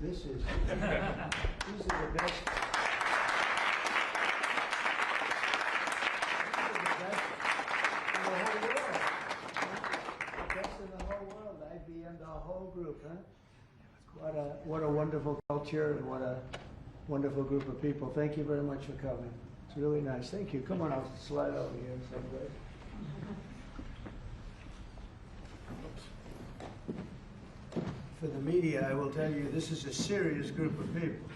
This is, these are the best. IBM, the whole group, huh? What a wonderful culture and what a wonderful group of people. Thank you very much for coming. It's really nice. Thank you. Come on, I'll slide over here someplace. For the media, I will tell you, this is a serious group of people.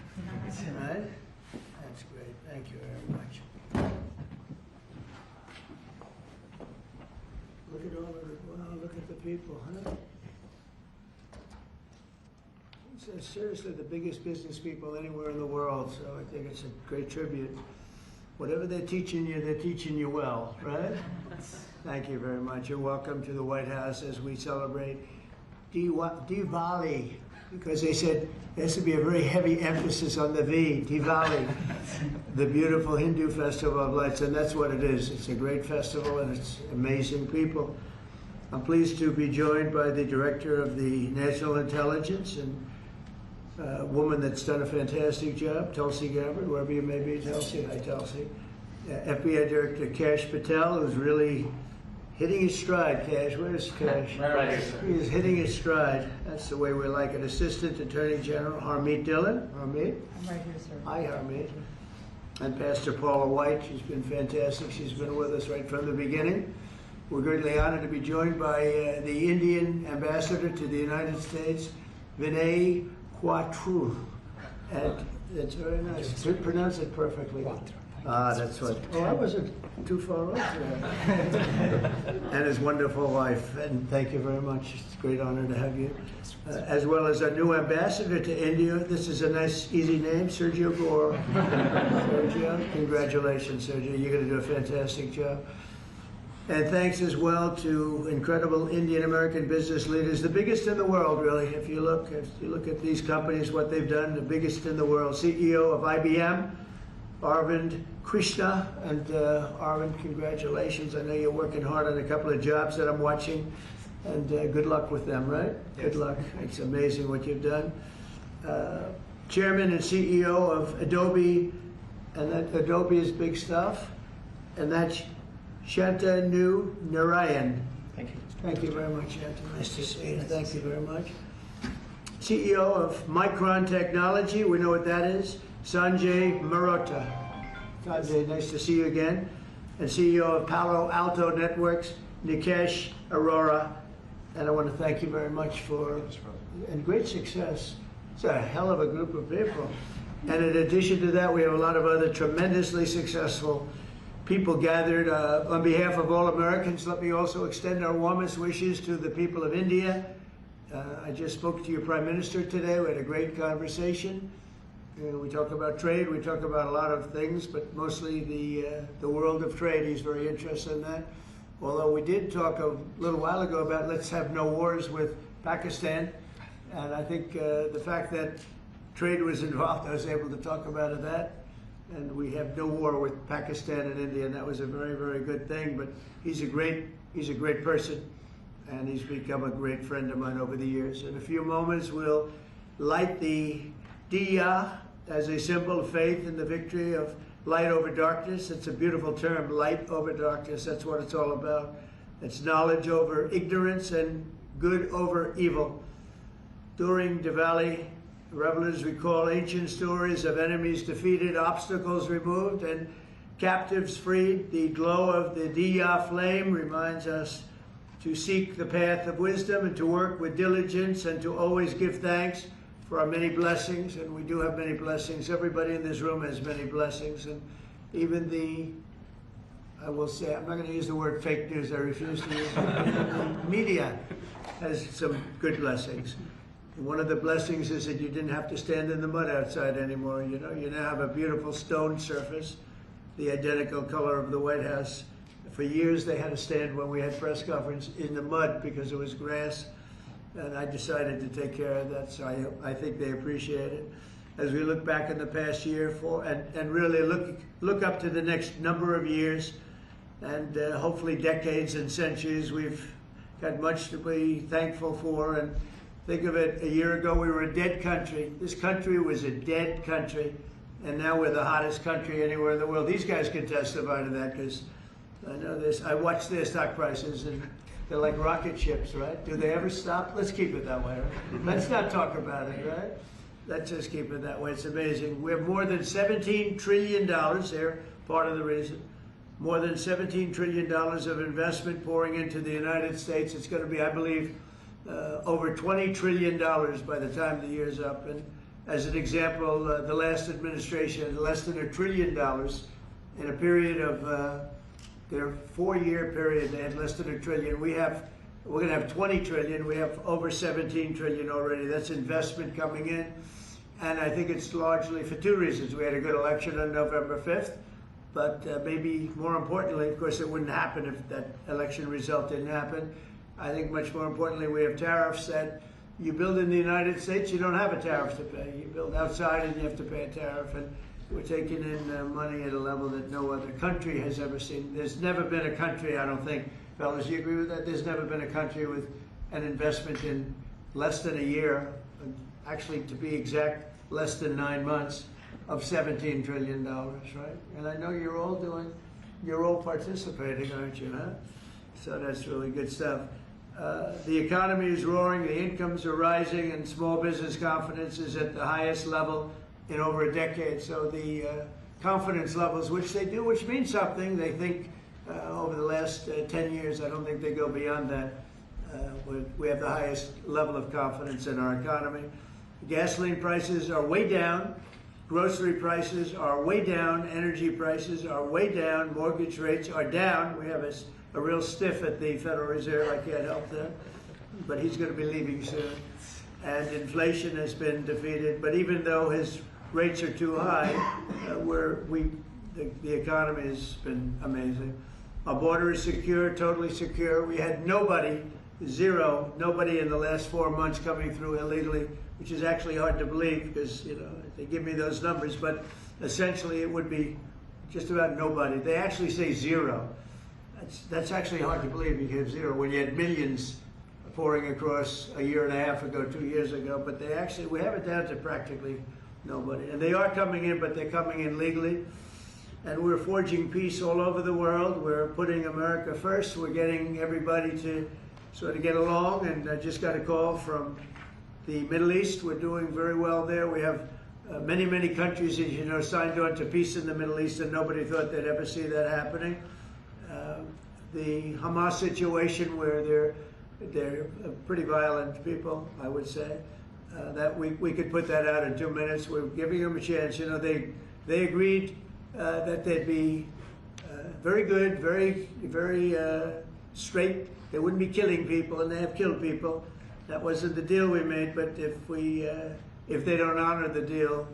Right? That's great. Thank you very much. Look at all of it. Wow, look at the people, huh? It's seriously the biggest business people anywhere in the world, so I think it's a great tribute. Whatever they're teaching you well, right? Thank you very much. You're welcome to the White House as we celebrate Diwali, because they said there has to be a very heavy emphasis on the V, Diwali, the beautiful Hindu festival of lights, and that's what it is. It's a great festival and it's amazing people. I'm pleased to be joined by the Director of the National Intelligence and a woman that's done a fantastic job, Tulsi Gabbard, wherever you may be, Tulsi. Hi, Tulsi. FBI Director Kash Patel, who's really hitting his stride. Kash, where's Kash? Right here, sir. He is hitting his stride. That's the way we like it. Assistant Attorney General Harmeet Dillon. Harmeet? I'm right here, sir. Hi, Harmeet. And Pastor Paula White. She's been fantastic. She's been with us right from the beginning. We're greatly honored to be joined by the Indian Ambassador to the United States, Vinay Quatru. And it's very nice. Pronounce it perfectly. Ah, that's what. Oh, I wasn't too far off there. And his wonderful wife. And thank you very much. It's a great honor to have you. As well as our new ambassador to India. This is a nice, easy name, Sergio Gore. Sergio, congratulations, Sergio. You're going to do a fantastic job. And thanks as well to incredible Indian American business leaders, the biggest in the world, really. If you look at these companies, what they've done, the biggest in the world. CEO of IBM, Arvind Krishna, and Arvind, congratulations. I know you're working hard on a couple of jobs that I'm watching, and good luck with them, right? Yes. Good luck. It's amazing what you've done. Chairman and CEO of Adobe, and that Adobe is big stuff, and that's Shantanu Narayan. Thank you. Thank you very much, Shantanu. Nice to see you. Thank you very much. CEO of Micron Technology, we know what that is, Sanjay Marotta. Sanjay, nice to see you again. And CEO of Palo Alto Networks, Nikesh Arora. And I want to thank you very much for and great success. It's a hell of a group of people. And in addition to that, we have a lot of other tremendously successful people gathered. On behalf of all Americans, let me also extend our warmest wishes to the people of India. I just spoke to your Prime Minister today. We had a great conversation. We talk about trade, we talk about a lot of things, but mostly the world of trade. He's very interested in that. Although we did talk a little while ago about let's have no wars with Pakistan. And I think the fact that trade was involved, I was able to talk about that. And we have no war with Pakistan and India, and that was a very, very good thing. But he's a great person, and he's become a great friend of mine over the years. In a few moments, we'll light the Diya as a symbol of faith in the victory of light over darkness. It's a beautiful term, light over darkness. That's what it's all about. It's knowledge over ignorance and good over evil. During Diwali, revelers recall ancient stories of enemies defeated, obstacles removed, and captives freed. The glow of the Diya flame reminds us to seek the path of wisdom and to work with diligence and to always give thanks for our many blessings. And we do have many blessings. Everybody in this room has many blessings. And even I will say, I'm not going to use the word fake news. I refuse to use it. The media has some good blessings. One of the blessings is that you didn't have to stand in the mud outside anymore. You know, you now have a beautiful stone surface, the identical color of the White House. For years, they had to stand when we had press conference in the mud because it was grass, and I decided to take care of that. So I think they appreciate it. As we look back in the past year and really look up to the next number of years, and hopefully decades and centuries, we've got much to be thankful for. And Think of it, a year ago we were a dead country. This country was a dead country, and now we're the hottest country anywhere in the world. These guys can testify to that because I know this. I watch their stock prices, and they're like rocket ships, right? Do they ever stop? Let's keep it that way, right? Let's not talk about it, right? Let's just keep it that way. It's amazing. We have more than $17 trillion. They're part of the reason. More than $17 trillion of investment pouring into the United States. It's going to be, I believe, over $20 trillion by the time the year's up. And as an example, the last administration, less than $1 trillion in a period of their 4-year period, they had less than $1 trillion. We're going to have 20 trillion. We have over 17 trillion already. That's investment coming in. And I think it's largely for two reasons. We had a good election on November 5th, but maybe more importantly, of course, it wouldn't happen if that election result didn't happen. I think much more importantly, we have tariffs that you build in the United States, you don't have a tariff to pay. You build outside and you have to pay a tariff. And we're taking in money at a level that no other country has ever seen. There's never been a country, I don't think, fellas, you agree with that? There's never been a country with an investment in less than a year, actually to be exact, less than 9 months, of $17 trillion, right? And I know you're all participating, aren't you, huh? So that's really good stuff. The economy is roaring, the incomes are rising, and small business confidence is at the highest level in over a decade. So the confidence levels, which means something, they think over the last 10 years, I don't think they go beyond that. We have the highest level of confidence in our economy. Gasoline prices are way down. Grocery prices are way down. Energy prices are way down. Mortgage rates are down. We have a real stiff at the Federal Reserve. I can't help that. But he's going to be leaving soon. And inflation has been defeated. But even though his rates are too high, the economy has been amazing. Our border is secure, totally secure. We had nobody in the last 4 months coming through illegally, which is actually hard to believe because, you know, they give me those numbers, but essentially it would be just about nobody. They actually say zero. That's actually hard to believe. You have zero when you had millions pouring across a year and a half ago, 2 years ago, but we have it down to practically nobody. And they are coming in, but they're coming in legally. And we're forging peace all over the world. We're putting America first. We're getting everybody to sort of get along. And I just got a call from the Middle East. We're doing very well there. We have many, many countries, as you know, signed on to peace in the Middle East, and nobody thought they'd ever see that happening. The Hamas situation, where they're pretty violent people, I would say, that we could put that out in 2 minutes. We're giving them a chance. You know, they agreed that they'd be very good, very straight. They wouldn't be killing people, and they have killed people. That wasn't the deal we made, but if they don't honor the deal,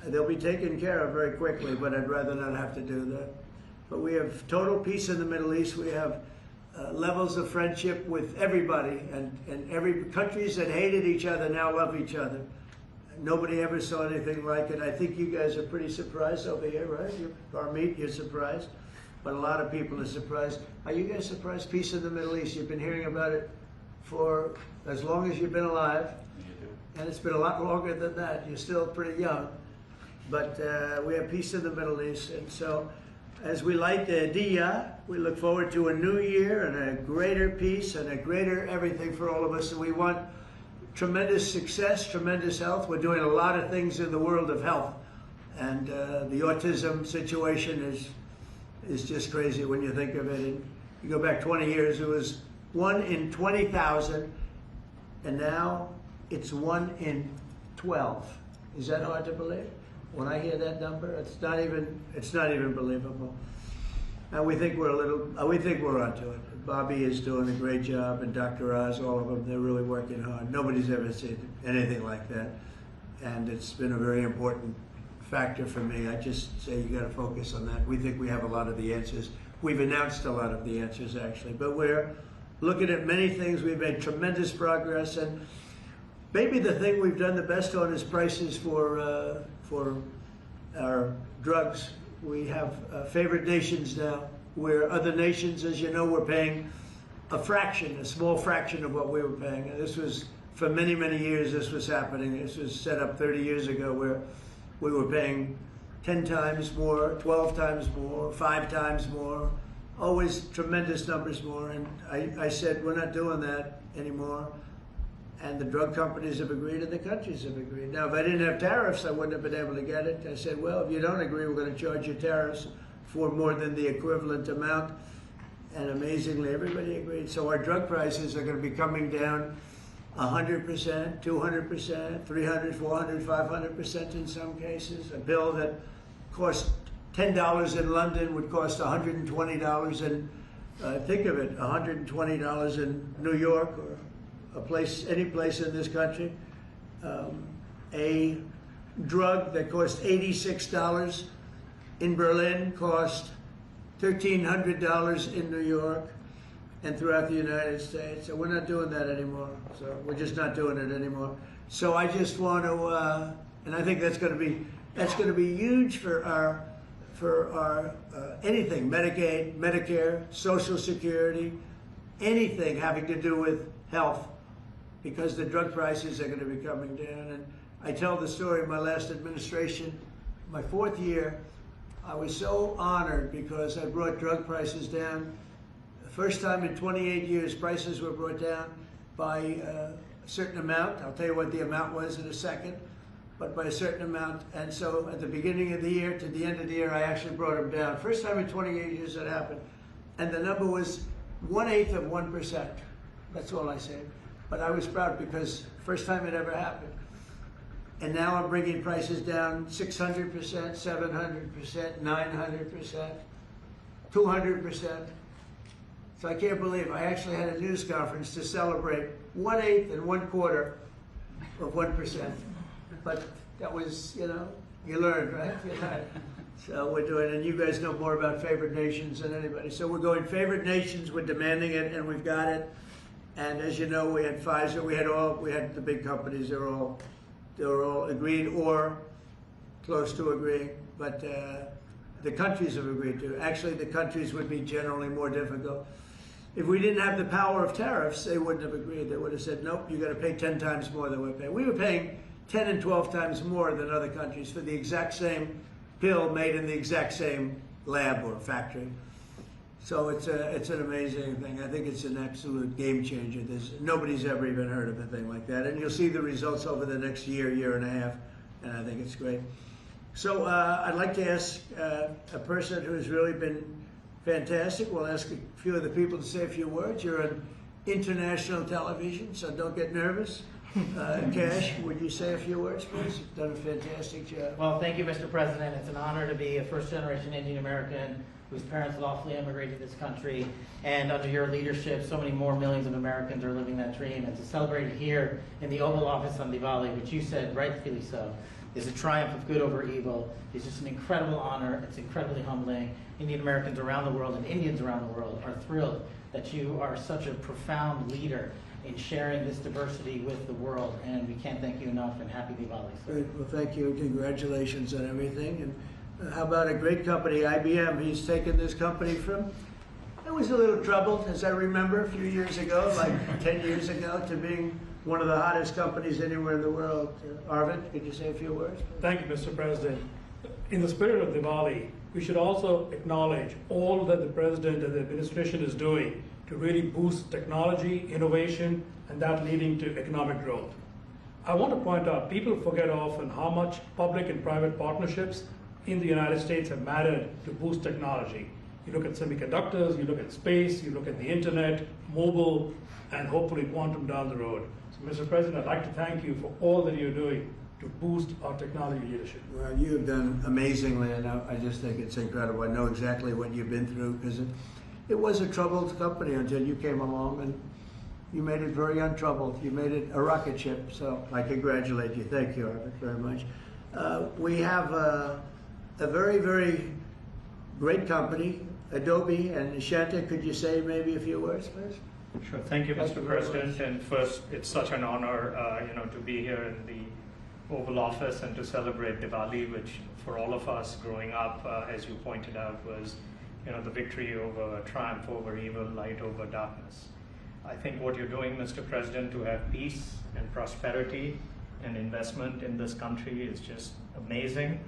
they'll be taken care of very quickly, but I'd rather not have to do that. But we have total peace in the Middle East. We have levels of friendship with everybody, and every countries that hated each other now love each other. Nobody ever saw anything like it. I think you guys are pretty surprised over here, right? You're surprised, but a lot of people are surprised. Are you guys surprised? Peace in the Middle East. You've been hearing about it for as long as you've been alive, and it's been a lot longer than that. You're still pretty young, but we have peace in the Middle East, and so as we light the Diya, we look forward to a new year and a greater peace and a greater everything for all of us, and we want tremendous success, tremendous health. We're doing a lot of things in the world of health, and the autism situation is just crazy when you think of it. And you go back 20 years, it was 1 in 20,000, and now it's 1 in 12. Is that hard to believe? When I hear that number, it's not even believable. And we think we're onto it. Bobby is doing a great job, and Dr. Oz, all of them, they're really working hard. Nobody's ever seen anything like that, and it's been a very important factor for me. I just say you got to focus on that. We think we have a lot of the answers. We've announced a lot of the answers, actually, but we're looking at many things. We've made tremendous progress, and maybe the thing we've done the best on is prices for our drugs. We have favored nations now, where other nations, as you know, were paying a fraction, a small fraction of what we were paying. And this was, for many, many years, this was happening. This was set up 30 years ago where we were paying 10 times more, 12 times more, 5 times more, always tremendous numbers more. And I said, we're not doing that anymore. And the drug companies have agreed and the countries have agreed. Now, if I didn't have tariffs, I wouldn't have been able to get it. I said, well, if you don't agree, we're going to charge you tariffs for more than the equivalent amount. And amazingly, everybody agreed. So our drug prices are going to be coming down 100%, 200%, 300, 400, 500% in some cases. A bill that cost $10 in London would cost $120 in, think of it, $120 in New York or any place in this country. A drug that cost $86 in Berlin cost $1,300 in New York and throughout the United States. So we're not doing that anymore. So we're just not doing it anymore. So I just want to, and I think that's going to be huge for our anything, Medicaid, Medicare, Social Security, anything having to do with health, because the drug prices are going to be coming down. And I tell the story of my last administration, my 4th year. I was so honored because I brought drug prices down. The first time in 28 years, prices were brought down by a certain amount. I'll tell you what the amount was in a second, but by a certain amount. And so at the beginning of the year to the end of the year, I actually brought them down. First time in 28 years that happened. And the number was 1/8 of 1%. That's all I said. But I was proud because first time it ever happened. And now I'm bringing prices down 600%, 700%, 900%, 200%. So I can't believe I actually had a news conference to celebrate 1/8 and 1/4 of 1%. But that was, you know, you learned, right? You learned. So we're doing, and you guys know more about favored nations than anybody. So we're going favored nations, we're demanding it, and we've got it. And as you know, we had Pfizer, we had the big companies, they were all agreed or close to agreeing, but the countries have agreed to. Actually, the countries would be generally more difficult. If we didn't have the power of tariffs, they wouldn't have agreed. They would have said, nope, you got to pay 10 times more than we're paying. We were paying 10 and 12 times more than other countries for the exact same pill made in the exact same lab or factory. So it's an amazing thing. I think it's an absolute game changer. Nobody's ever even heard of a thing like that. And you'll see the results over the next year, year and a half, and I think it's great. So I'd like to ask a person who's really been fantastic. We'll ask a few of the people to say a few words. You're on international television, so don't get nervous. Kash, would you say a few words, please? You've done a fantastic job. Well, thank you, Mr. President. It's an honor to be a first-generation Indian American whose parents lawfully immigrated to this country, and under your leadership, so many more millions of Americans are living that dream. And to celebrate it here in the Oval Office on Diwali, which you said, rightfully so, is a triumph of good over evil. It's just an incredible honor. It's incredibly humbling. Indian Americans around the world and Indians around the world are thrilled that you are such a profound leader in sharing this diversity with the world, and we can't thank you enough, and happy Diwali. Great. Well, thank you. Congratulations on everything. And how about a great company, IBM? He's taken this company from, it was a little troubled, as I remember, a few years ago, like 10 years ago, to being one of the hottest companies anywhere in the world. Arvind, could you say a few words? Thank you, Mr. President. In the spirit of Diwali, we should also acknowledge all that the President and the administration is doing to really boost technology, innovation, and that leading to economic growth. I want to point out, people forget often how much public and private partnerships in the United States have mattered to boost technology. You look at semiconductors, you look at space, you look at the internet, mobile, and hopefully quantum down the road. So, Mr. President, I'd like to thank you for all that you're doing to boost our technology leadership. Well, you have done amazingly, and I just think it's incredible. I know exactly what you've been through, because it was a troubled company until you came along, and you made it very untroubled. You made it a rocket ship, so I congratulate you. Thank you, Arvind, very much. We have a very, very great company, Adobe, and Shanta, could you say maybe a few words, please? Sure. Thank you, Mr. President. And first, it's such an honor, to be here in the Oval Office and to celebrate Diwali, which for all of us growing up, as you pointed out, was, the victory over triumph over evil, light over darkness. I think what you're doing, Mr. President, to have peace and prosperity and investment in this country is just amazing.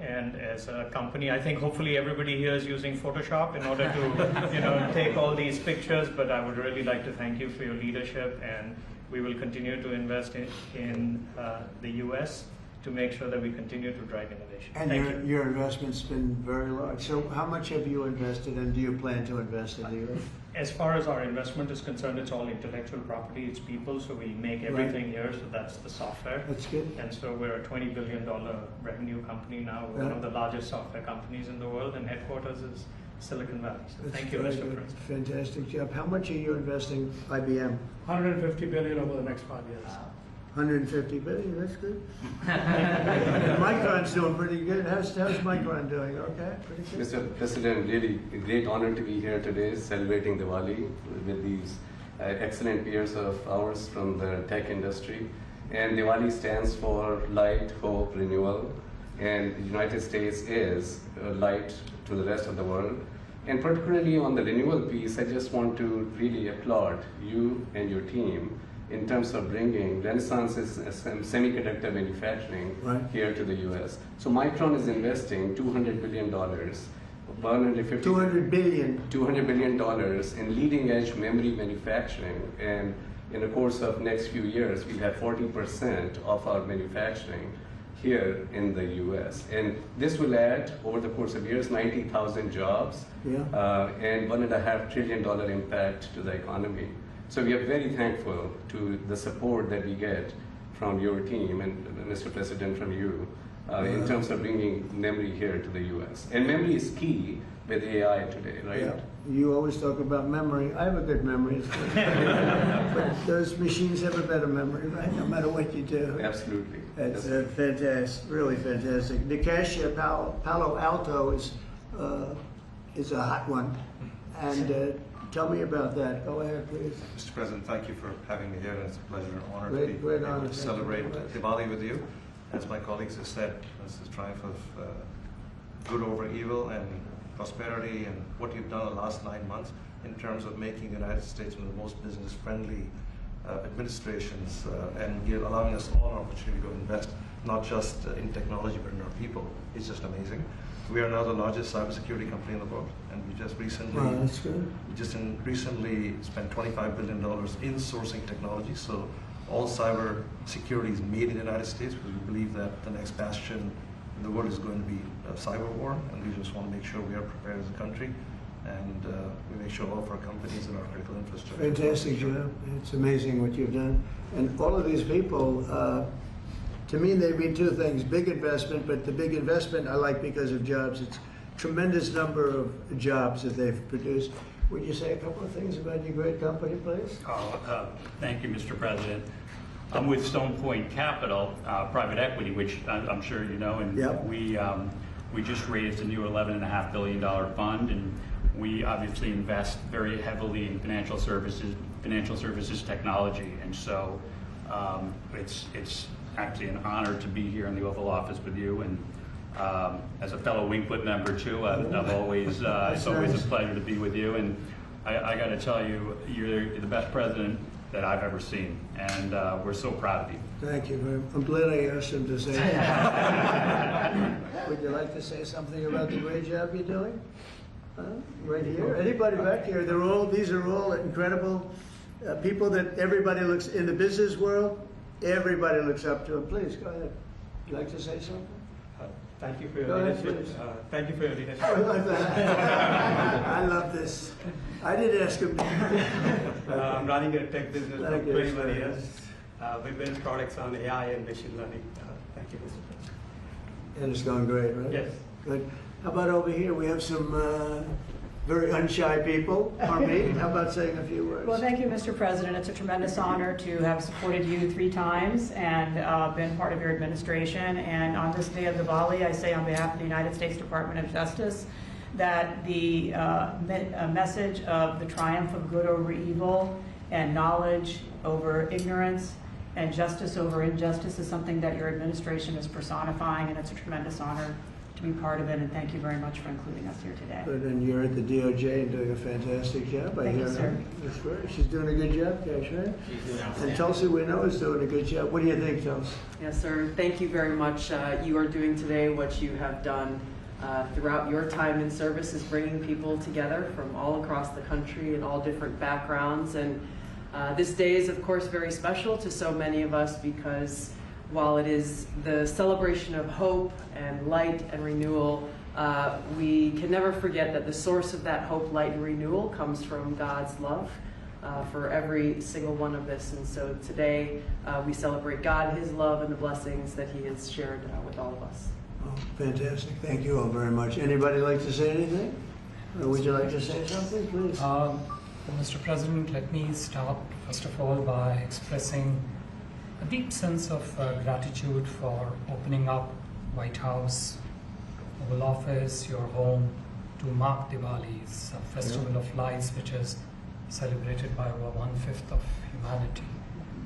And as a company, I think hopefully everybody here is using Photoshop in order to, take all these pictures. But I would really like to thank you for your leadership, and we will continue to invest in the U.S. to make sure that we continue to drive innovation. And your investment's been very large. So how much have you invested, and do you plan to invest in the U.S.? As far as our investment is concerned, it's all intellectual property, it's people, so we make everything here, so that's the software. That's good. And so we're a $20 billion revenue company now. We're one of the largest software companies in the world, and headquarters is Silicon Valley. So thank you, Mr. President. Fantastic job. How much are you investing IBM? $150 billion over the next 5 years. 150 billion, that's good. Micron's doing pretty good. How's Micron doing? Okay, pretty good. Mr. President, really a great honor to be here today celebrating Diwali with these excellent peers of ours from the tech industry. And Diwali stands for light, hope, renewal. And the United States is light to the rest of the world. And particularly on the renewal piece, I just want to really applaud you and your team in terms of bringing Renaissance's semiconductor manufacturing here to the U.S. So Micron is investing $200 billion, $200 billion in leading edge memory manufacturing. And in the course of next few years, we'll have 40% of our manufacturing here in the U.S. And this will add, over the course of years, 90,000 jobs and $1.5 trillion impact to the economy. So we are very thankful to the support that we get from your team and, Mr. President, from you in terms of bringing memory here to the U.S. And memory is key with AI today, right? Yeah. You always talk about memory. I have a good memory. But those machines have a better memory, right? No matter what you do. Absolutely. That's fantastic, really fantastic. The Kash Palo Alto is a hot one. And tell me about that. Go ahead, please. Mr. President, thank you for having me here, and it's a pleasure and honor to be Great able honor. to celebrate Diwali with you. As my colleagues have said, this is a triumph of good over evil and prosperity, and what you've done in the last 9 months in terms of making the United States one of the most business-friendly administrations, and you're allowing us all an opportunity to invest, not just in technology, but in our people. It's just amazing. We are now the largest cybersecurity company in the world, and we just recently, recently spent $25 billion in sourcing technology. So all cyber security is made in the United States, because we believe that the next bastion in the world is going to be a cyber war, and we just want to make sure we are prepared as a country, and we make sure all of our companies and our critical infrastructure. Fantastic job. It's amazing what you've done. And all of these people, to me, they mean two things: big investment, but the big investment I like because of jobs. It's a tremendous number of jobs that they've produced. Would you say a couple of things about your great company, please? Thank you, Mr. President. I'm with Stone Point Capital, private equity, which I'm sure you know, and we just raised a new $11.5 billion fund, and we obviously invest very heavily in financial services technology, and so it's actually an honor to be here in the Oval Office with you, and as a fellow Wingfoot member too, I've always it's always a pleasure to be with you, and I got to tell you, you're the best president that I've ever seen, and we're so proud of you. Thank you very much. I'm glad I asked him to say that. Would you like to say something about the great job you're doing? Right here? Anybody back here? These are all incredible people that everybody looks, in the business world, everybody looks up to them. Please, go ahead. Would you like to say something? Thank you for your leadership. Thank you for your leadership. I love that. I love this. I did ask him. I'm running a tech business for 21 years. We build products on AI and machine learning. Thank you, Mr. President. And it's going great, right? Yes. Good. How about over here? We have some very unshy people. Harmeet, how about saying a few words? Well, thank you, Mr. President. It's a tremendous honor to have supported you 3 times and been part of your administration. And on this day of Diwali, I say on behalf of the United States Department of Justice that the message of the triumph of good over evil and knowledge over ignorance and justice over injustice is something that your administration is personifying, and it's a tremendous honor to be part of it, and thank you very much for including us here today. Good, and you're at the DOJ and doing a fantastic job. Thank you, sir. That's great. She's doing a good job, Kash, right? She's doing And outstanding. Tulsi, we know, is doing a good job. What do you think, Tulsi? Yes, sir. Thank you very much. You are doing today what you have done throughout your time in service, is bringing people together from all across the country and all different backgrounds. And this day is, of course, very special to so many of us because while it is the celebration of hope and light and renewal, we can never forget that the source of that hope, light, and renewal comes from God's love for every single one of us. And so today we celebrate God, His love, and the blessings that He has shared with all of us. Oh, fantastic. Thank you all very much. Anybody like to say anything? Or would you like to say something, please? Mr. President, let me start first of all by expressing a deep sense of gratitude for opening up White House, Oval Office, your home, to mark Diwali, a festival of lights which is celebrated by over 1/5 of humanity.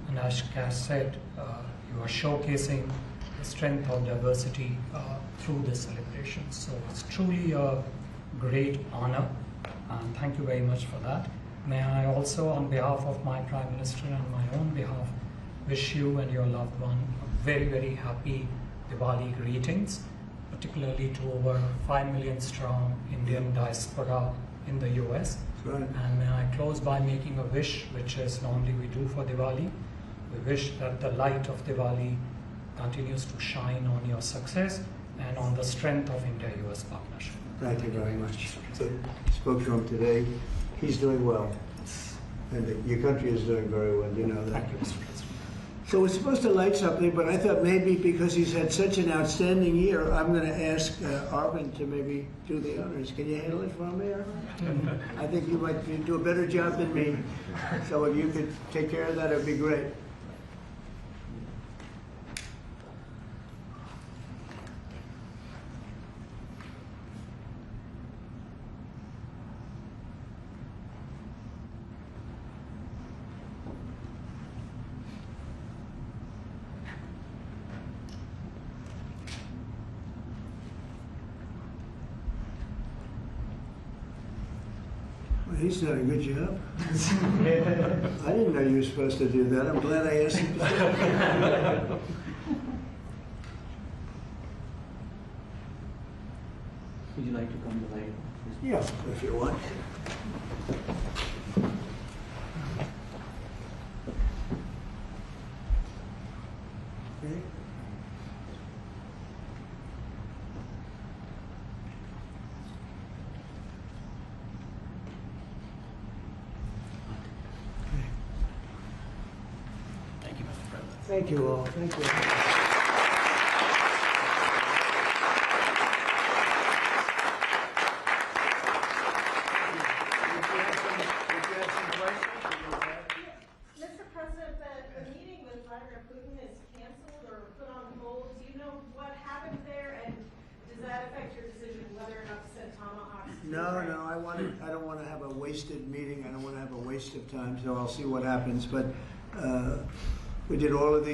And as Kash said, you are showcasing the strength of diversity through this celebration. So it's truly a great honor, and thank you very much for that. May I also, on behalf of my Prime Minister and my own behalf, wish you and your loved one a very, very happy Diwali greetings, particularly to over 5 million strong Indian diaspora in the US. Right. And may I close by making a wish, which is normally we do for Diwali. We wish that the light of Diwali continues to shine on your success and on the strength of India-US partnership. Thank you very much. So, spoke to him today. He's doing well. And your country is doing very well, you know that. Thank you, Mr. President. So we're supposed to light something, but I thought maybe because he's had such an outstanding year, I'm going to ask Arvind to maybe do the honors. Can you handle it for me, Arvind? I think you might do a better job than me. So if you could take care of that, it'd be great. Well, he's done a good job. I didn't know you were supposed to do that. I'm glad I asked him to do it. Would you like to come to light? Yeah, if you want. Okay. Thank you, Mr. President. Thank you all. Thank you. Mr. President, the meeting with Vladimir Putin is canceled or put on hold. Do you know what happened there, and does that affect your decision whether or not to send tomahawks? to Ukraine? No, I don't want to have a wasted meeting. I don't want to have a waste of time, so I'll see what happens. But we did all of these.